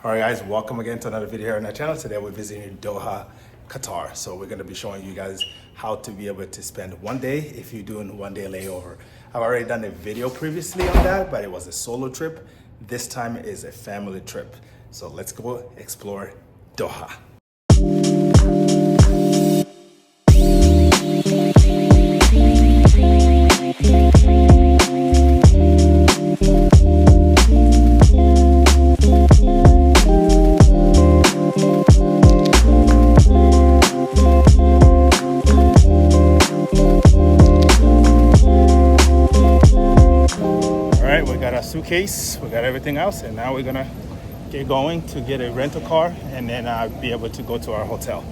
Alright guys, welcome again to another video here on our channel. Today we're visiting Doha, Qatar. So we're going to be showing you guys how to be able to spend one day if you're doing one day layover. I've already done a video previously on that, but it was a solo trip. This time is a family trip. So let's go explore Doha. Suitcase, we got everything else, and now we're gonna get going to get a rental car and then be able to go to our hotel.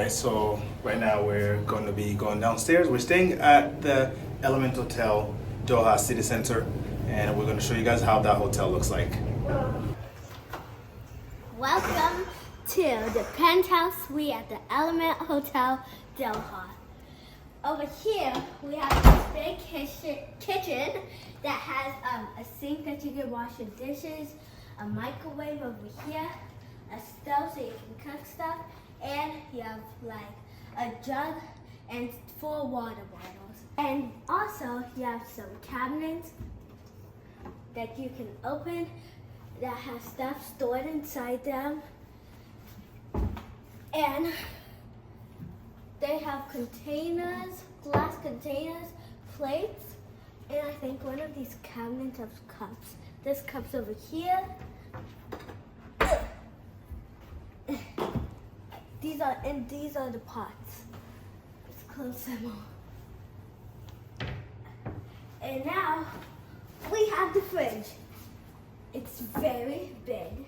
So right now we're going to be going downstairs. We're staying at the Element Hotel, Doha City Center, and we're going to show you guys how that hotel looks like. Welcome to the penthouse suite at the Element Hotel, Doha. Over here we have this big kitchen that has a sink that you can wash your dishes, a microwave over here, a stove so you can cook stuff, and you have like a jug and 4 water bottles. And also you have some cabinets that you can open that have stuff stored inside them. And they have containers, glass containers, plates, and I think one of these cabinets has cups. There's cups over here. These are the pots. Let's close them all. And now we have the fridge. It's very big.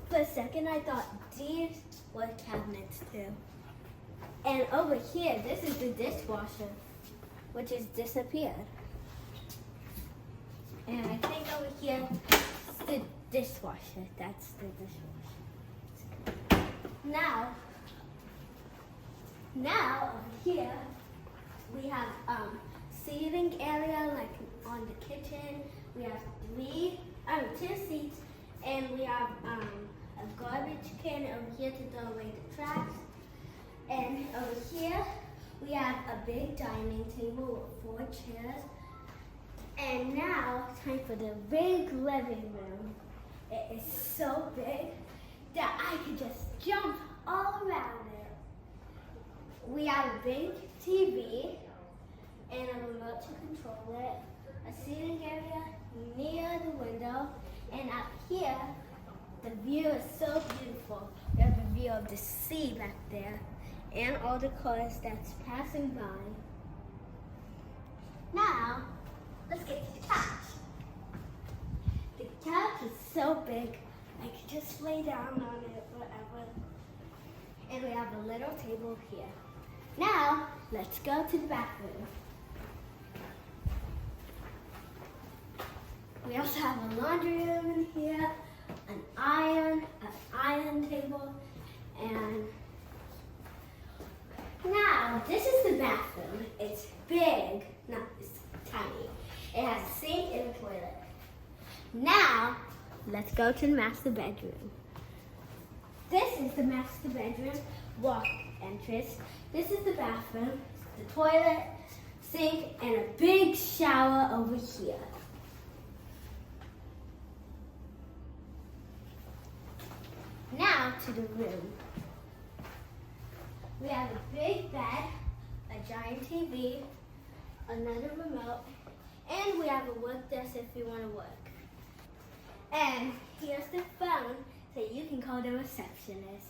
For a second I thought these were cabinets too. And over here, this is the dishwasher, which has disappeared. And I think over here is the dishwasher. That's the dishwasher. Now over here we have seating area like on the kitchen. We have 2 seats, and we have a garbage can over here to throw away the trash. And over here we have a big dining table with 4 chairs. And now time for the big living room. It is so big that I can just jump all around it. We have a big TV and a remote to control it, a seating area near the window, and up here, the view is so beautiful. We have a view of the sea back there and all the cars that's passing by. Now, let's get to the couch. The couch is so big, I could just lay down on it forever. And we have a little table here. Now, let's go to the bathroom. We also have a laundry room in here, an iron table, and now this is the bathroom. It's big, no, it's tiny. It has a sink and a toilet. Now, let's go to the master bedroom. This is the master bedroom walk entrance. This is the bathroom. the toilet, sink, and a big shower over here. Now to the room. We have a big bed, a giant TV, another remote, and we have a work desk if you want to work. And here's the phone so you can call the receptionist.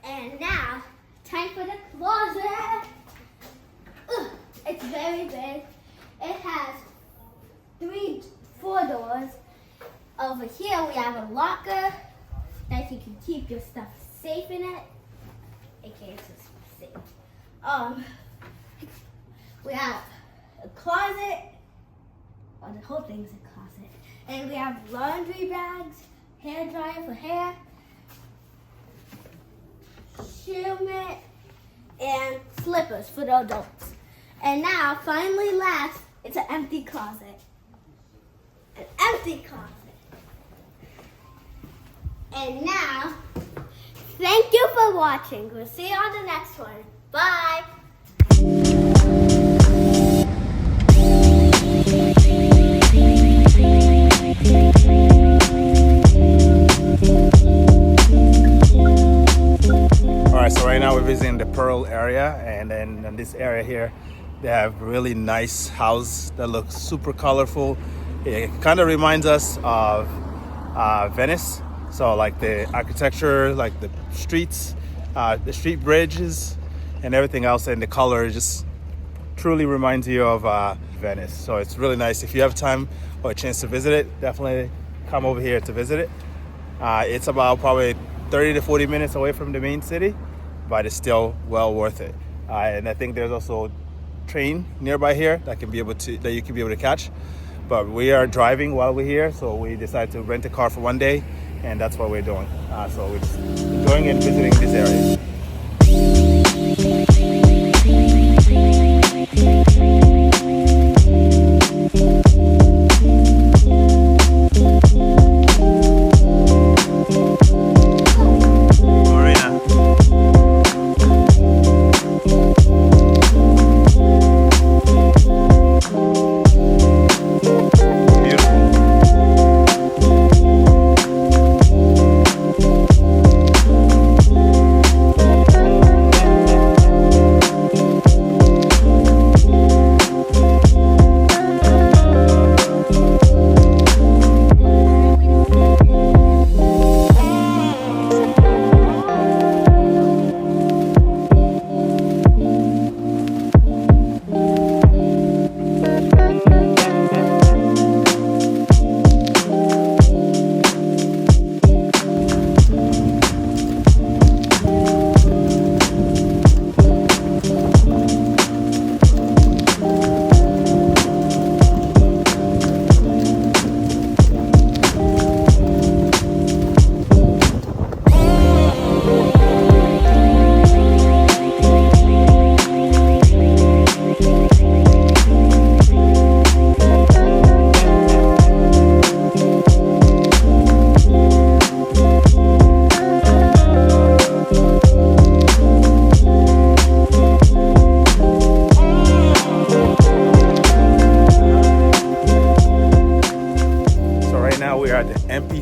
And now, time for the closet. It's very big. It has 4 doors. Over here we have a locker that you can keep your stuff safe in it. Okay, it's safe. We have a closet. Well, the whole thing's a closet. And we have laundry bags, hair dryer for hair, shoe mitt, and slippers for the adults. And now, finally last, it's an empty closet. An empty closet. And now, thank you for watching. We'll see you on the next one. Bye. Alright, so right now we're visiting the Pearl area, and then in this area here they have really nice houses that look super colorful. It kind of reminds us of Venice. So like the architecture, like the streets, the street bridges and everything else, and the color just truly reminds you of Venice. So it's really nice. If you have time or a chance to visit it, definitely come over here to visit it. It's about probably 30 to 40 minutes away from the main city, but it's still well worth it. And I think there's also a train nearby here that you can be able to catch. But we are driving while we're here, so we decided to rent a car for one day, and that's what we're doing. So we're just enjoying and visiting this area.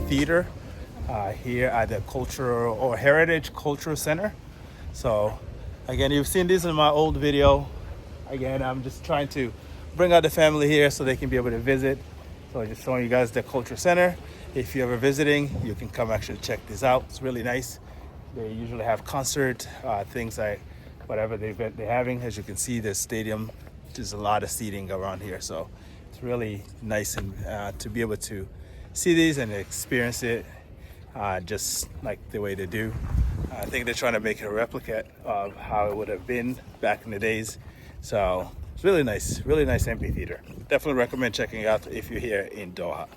Theater here at the Cultural or Heritage Cultural Center. So again, you've seen this in my old video. Again, I'm just trying to bring out the family here so they can be able to visit. So just showing you guys the Cultural Center. If you're ever visiting, you can come actually check this out. It's really nice. They usually have concert things like whatever they're having. As you can see, the stadium, there's a lot of seating around here. So it's really nice and to be able to see these and experience it just like the way they do. I think they're trying to make a replica of how it would have been back in the days. So it's really nice amphitheater. Definitely recommend checking it out if you're here in Doha.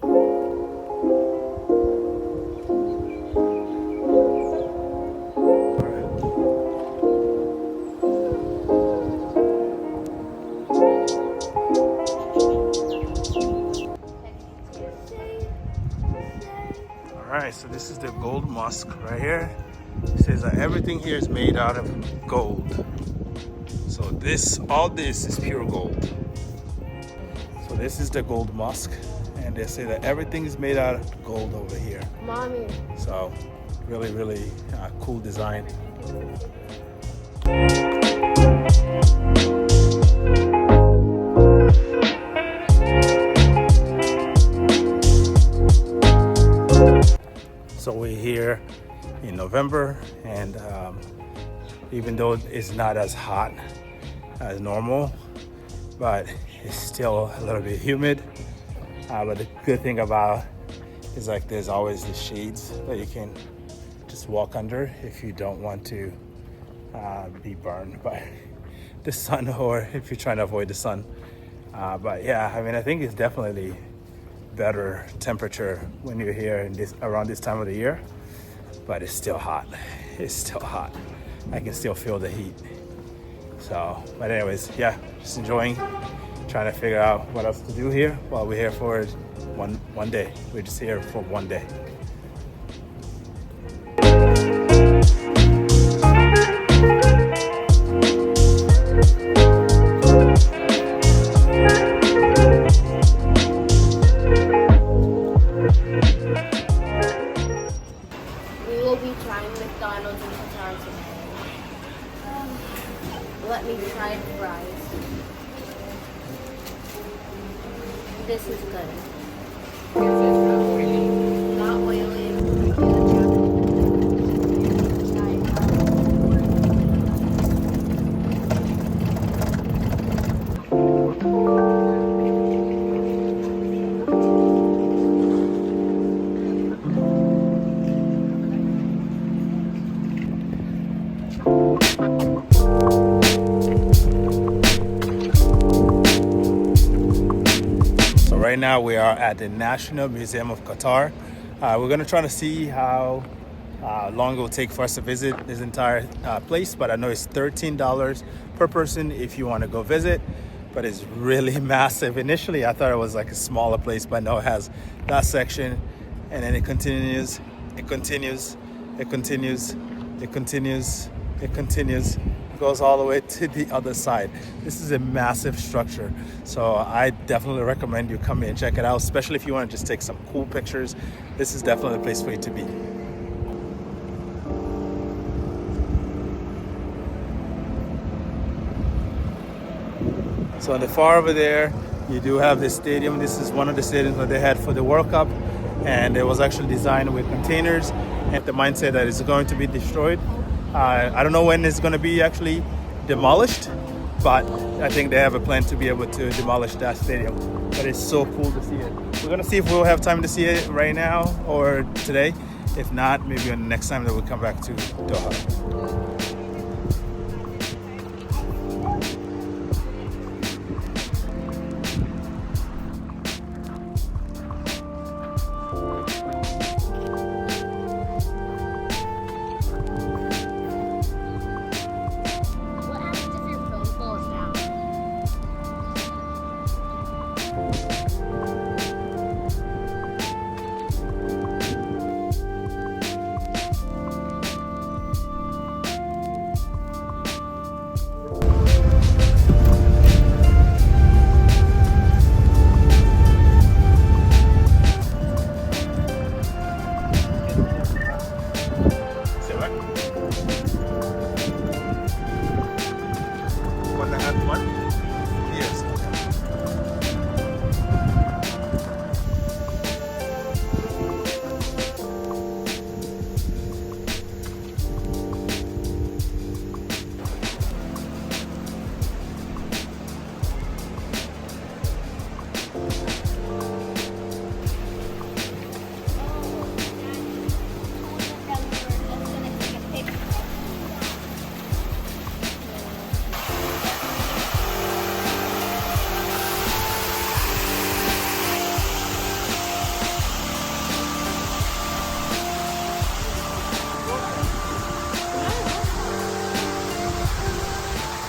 Alright, so this is the gold mosque right here. It says that everything here is made out of gold. So all this is pure gold. So this is the gold mosque, and they say that everything is made out of gold over here. Mommy. So really, really cool design. So we're here in November, and even though it's not as hot as normal, but it's still a little bit humid. But the good thing about is like there's always the shades that you can just walk under if you don't want to be burned by the sun, or if you're trying to avoid the sun. But yeah, I mean, I think it's definitely better temperature when you're here in around this time of the year, but it's still hot. It's still hot. I can still feel the heat. So, but anyways, yeah, just enjoying, trying to figure out what else to do here while we're here for one day. We're just here for one day. We will be trying McDonald's in Qatar today. Let me try the fries. This is good. Not oily. Right now we are at the National Museum of Qatar. We're going to try to see how long it will take for us to visit this entire place, but I know it's $13 per person if you want to go visit, but it's really massive. Initially I thought it was like a smaller place, but no, it has that section, and then it continues, it continues, it continues, it continues, it continues, goes all the way to the other side. This is a massive structure, so I definitely recommend you come in and check it out, especially if you want to just take some cool pictures. This is definitely a place for you to be. So in the far over there, you do have this stadium. This is one of the stadiums that they had for the World Cup, and it was actually designed with containers and the mindset that it's going to be destroyed. I don't know when it's going to be actually demolished, but I think they have a plan to be able to demolish that stadium. But it's so cool to see it. We're going to see if we'll have time to see it right now or today. If not, maybe on the next time that we come back to Doha.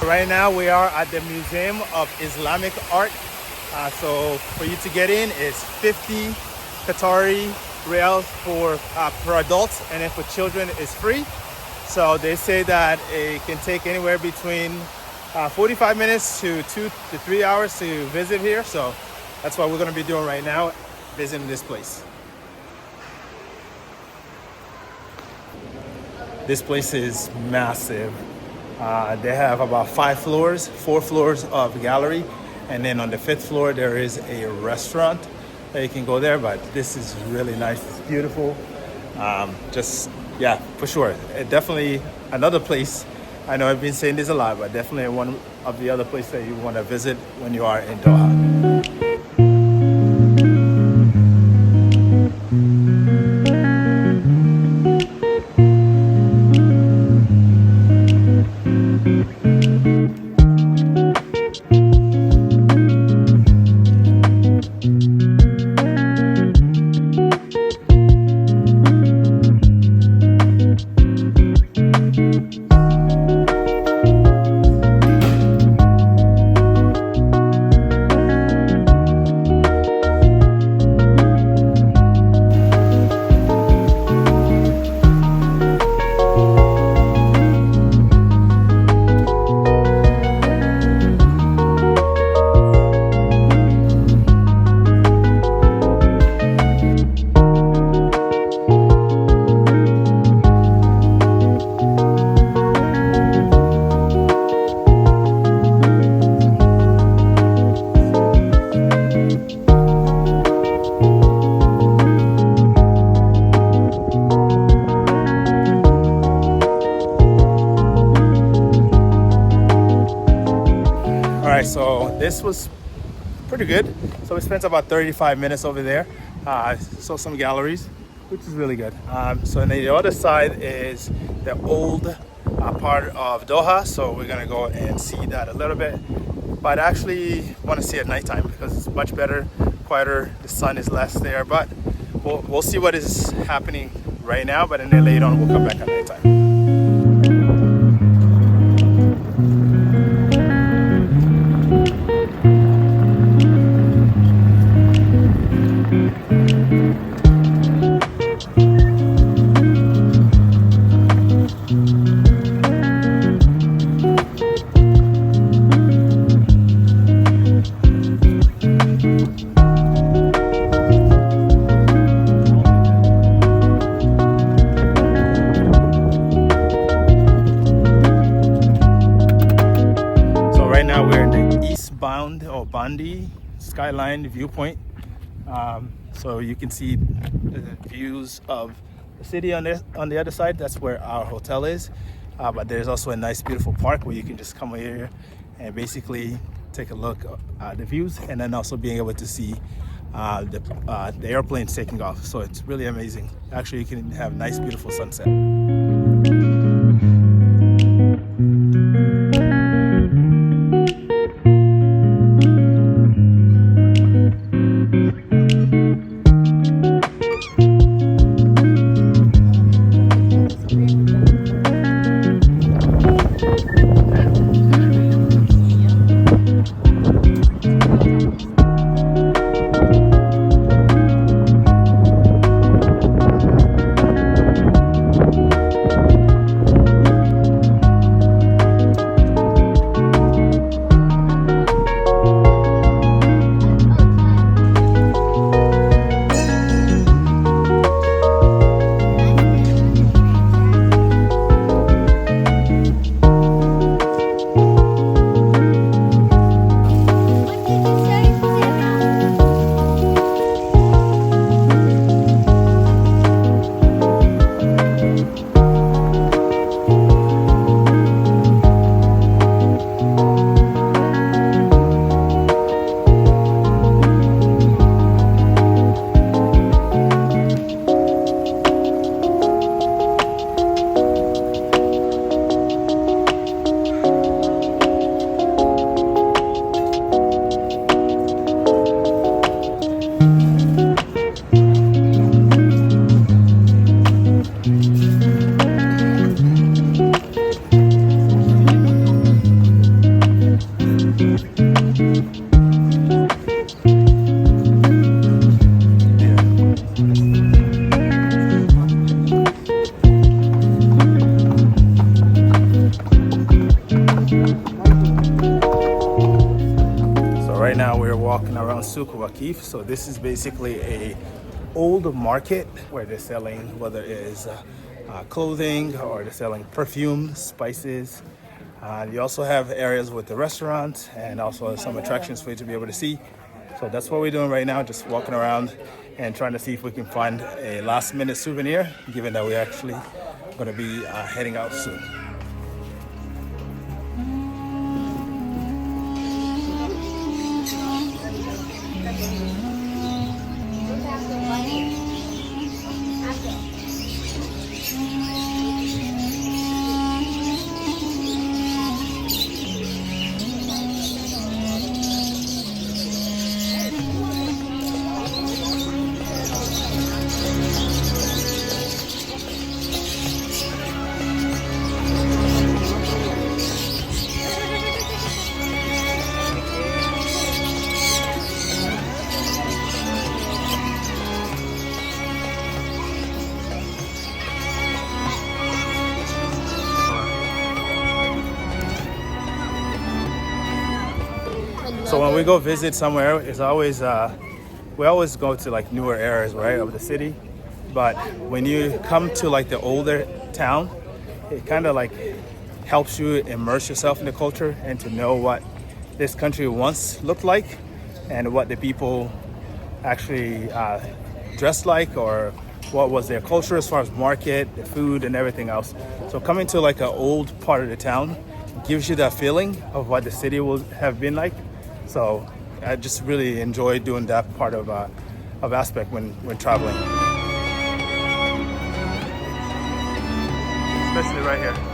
Right now we are at the Museum of Islamic Art. So for you to get in is 50 Qatari riyals for per adult, and then for children it's free. So they say that it can take anywhere between 45 minutes to 2 to 3 hours to visit here. So that's what we're going to be doing right now, visiting this place. This place is massive. They have about 5 floors, 4 floors of gallery, and then on the 5th floor there is a restaurant that you can go there. But this is really nice. It's beautiful. Yeah, for sure. Definitely another place. I know I've been saying this a lot, but definitely one of the other places that you want to visit when you are in Doha. So this was pretty good. So we spent about 35 minutes over there. Saw some galleries, which is really good. So on the other side is the old part of Doha. So we're gonna go and see that a little bit. But I actually want to see it at nighttime because it's much better, quieter. The sun is less there. But we'll see what is happening right now. But then later on we'll come back at nighttime. Bandi skyline viewpoint, so you can see the views of the city on the other side. That's where our hotel is, but there's also a nice beautiful park where you can just come here and basically take a look at the views, and then also being able to see the airplanes taking off. So it's really amazing. Actually, you can have nice beautiful sunset. walking around Souk Waqif. So this is basically a old market where they're selling, whether it is clothing or they're selling perfume, spices. You also have areas with the restaurants and also some attractions for you to be able to see. So that's what we're doing right now, just walking around and trying to see if we can find a last minute souvenir, given that we're actually going to be heading out soon. So when we go visit somewhere, it's always we always go to like newer areas, right, of the city. But when you come to like the older town, it kind of like helps you immerse yourself in the culture and to know what this country once looked like and what the people actually dressed like, or what was their culture as far as market, the food, and everything else. So coming to like an old part of the town gives you that feeling of what the city will have been like. So I just really enjoy doing that part of aspect when traveling. Especially right here.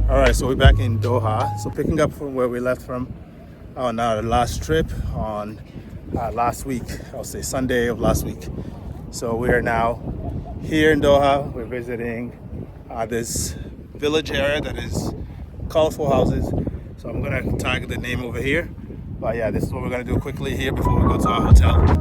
Alright, so we're back in Doha. So picking up from where we left from on our last trip on last week. I'll say Sunday of last week. So we are now here in Doha. We're visiting this village area that is colorful houses. So I'm gonna tag the name over here. But yeah, this is what we're gonna do quickly here before we go to our hotel.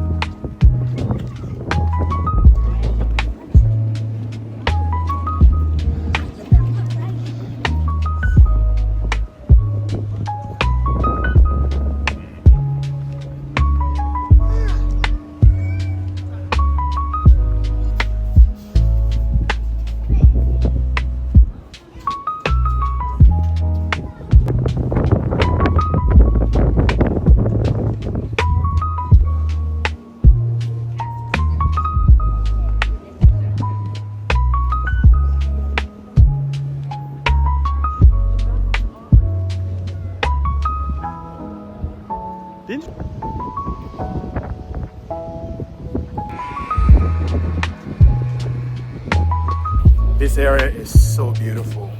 This area is so beautiful.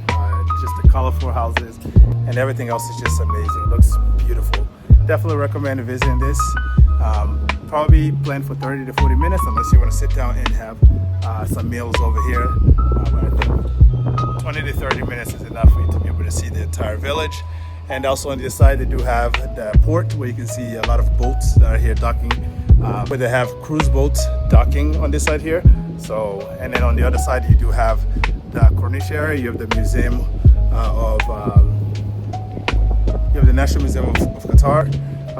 Just the colorful houses and everything else is just amazing. It looks beautiful. Definitely recommend visiting this. Probably plan for 30 to 40 minutes unless you want to sit down and have some meals over here. But I think 20 to 30 minutes is enough for you to be able to see the entire village. And also on the side they do have the port where you can see a lot of boats that are here docking. But they have cruise boats docking on this side here. So, and then on the other side you do have the Corniche area. You have the museum you have the National Museum of Qatar.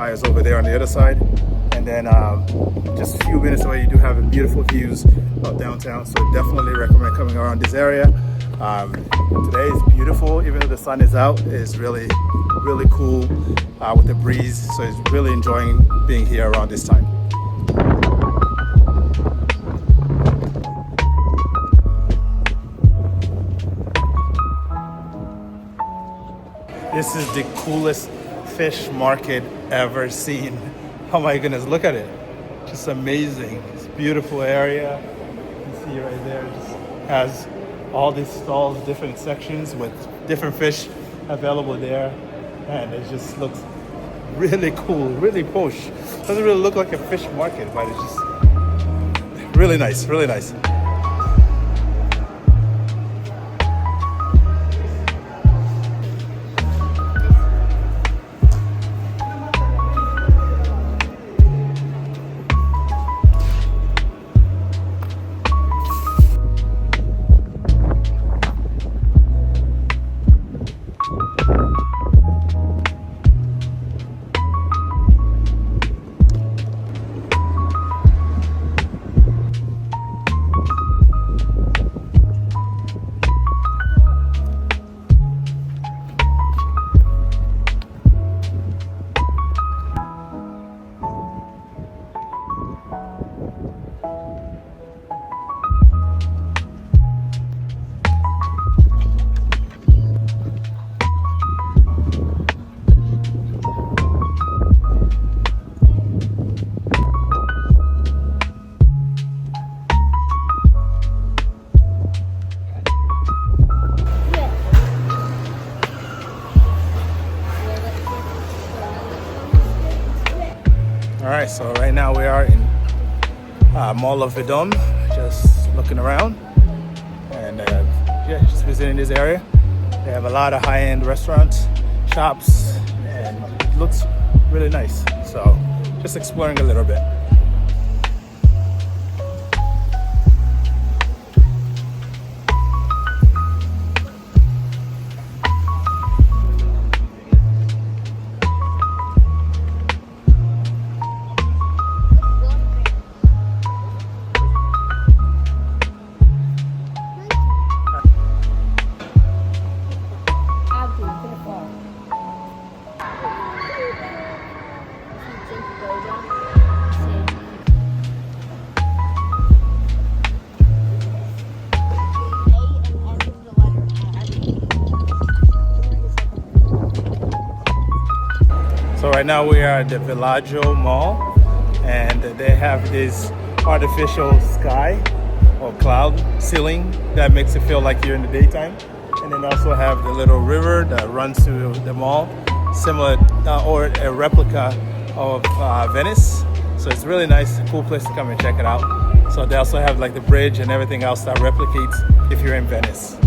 Is over there on the other side. And then just a few minutes away you do have beautiful views of downtown. So definitely recommend coming around this area. Today is beautiful, even though the sun is out. It's really cool with the breeze. So it's really enjoying being here around this time. This is the coolest fish market ever seen. Oh my goodness, look at it. Just amazing. It's a beautiful area. You can see right there, it just has all these stalls, different sections with different fish available there. And it just looks really cool, really posh. Doesn't really look like a fish market, but it's just really nice, really nice. Alright, so right now we are in Mall of Vidom, just looking around and yeah, just visiting this area. They have a lot of high-end restaurants, shops, and it looks really nice. So just exploring a little bit. So right now we are at the Villaggio Mall, and they have this artificial sky or cloud ceiling that makes it feel like you're in the daytime. And then also have the little river that runs through the mall, similar or a replica of Venice. So it's really nice, cool place to come and check it out. So they also have like the bridge and everything else that replicates if you're in Venice.